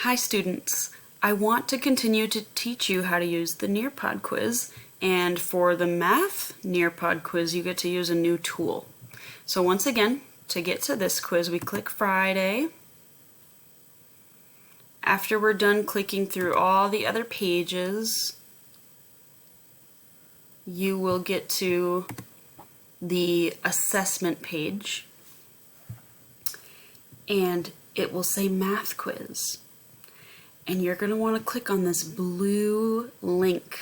Hi students, I want to continue to teach you how to use the Nearpod quiz, and for the math Nearpod quiz you get to use a new tool. So once again, to get to this quiz we click Friday. After we're done clicking through all the other pages, you will get to the assessment page and it will say math quiz. And you're going to want to click on this blue link.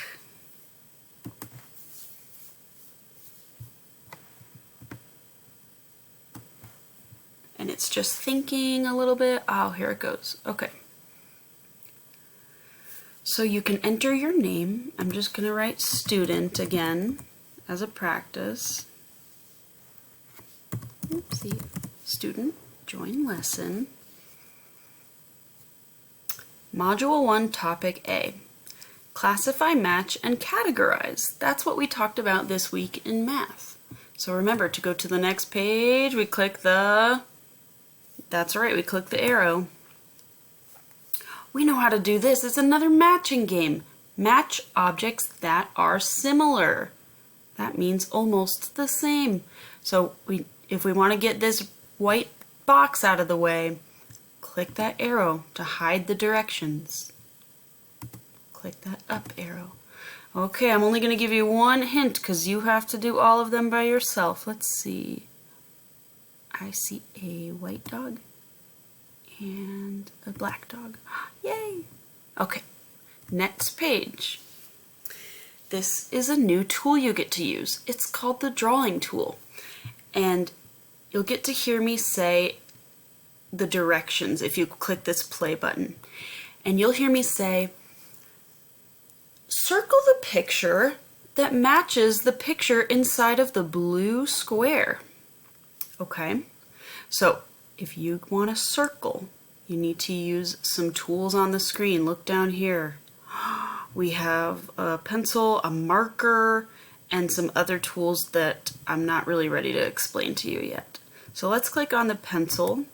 And it's just thinking a little bit. Oh, here it goes. Okay. So you can enter your name. I'm just going to write student again as a practice. Oopsie. Student, join lesson. Module 1, Topic A. Classify, match, and categorize. That's what we talked about this week in math. So remember, to go to the next page, we click the... That's right, we click the arrow. We know how to do this. It's another matching game. Match objects that are similar. That means almost the same. So if we want to get this white box out of the way, click that arrow to hide the directions. Click that up arrow. Okay, I'm only going to give you one hint because you have to do all of them by yourself. Let's see. I see a white dog and a black dog. Yay! Okay, next page. This is a new tool you get to use. It's called the drawing tool. And you'll get to hear me say the directions if you click this play button. And you'll hear me say, circle the picture that matches the picture inside of the blue square. Okay, so if you want to circle, you need to use some tools on the screen. Look down here. We have a pencil, a marker, and some other tools that I'm not really ready to explain to you yet. So let's click on the pencil.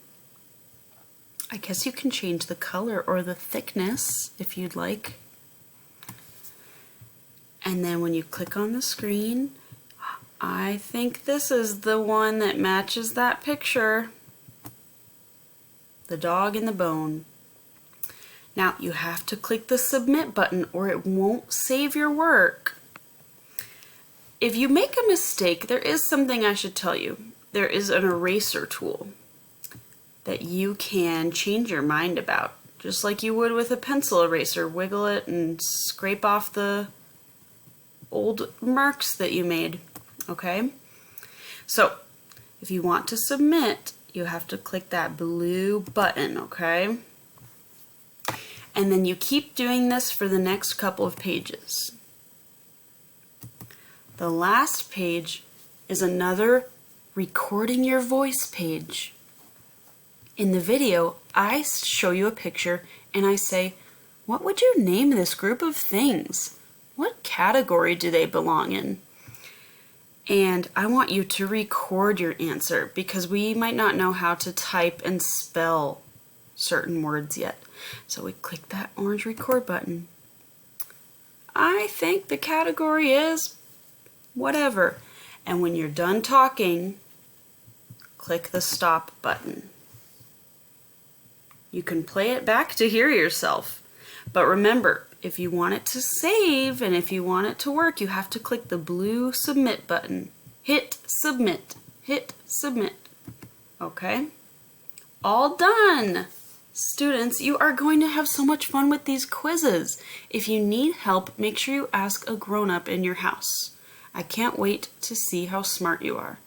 I guess you can change the color or the thickness if you'd like. And then when you click on the screen, I think this is the one that matches that picture. The dog and the bone. Now you have to click the submit button or it won't save your work. If you make a mistake, there is something I should tell you. There is an eraser tool that you can change your mind about, just like you would with a pencil eraser. Wiggle it and scrape off the old marks that you made. Okay? So, if you want to submit, you have to click that blue button, okay? And then you keep doing this for the next couple of pages. The last page is another recording your voice page. In the video, I show you a picture and I say, what would you name this group of things? What category do they belong in? And I want you to record your answer because we might not know how to type and spell certain words yet. So we click that orange record button. I think the category is whatever. And when you're done talking, click the stop button. You can play it back to hear yourself. But remember, if you want it to save and if you want it to work, you have to click the blue submit button. Hit submit. Hit submit. Okay? All done! Students, you are going to have so much fun with these quizzes. If you need help, make sure you ask a grown-up in your house. I can't wait to see how smart you are.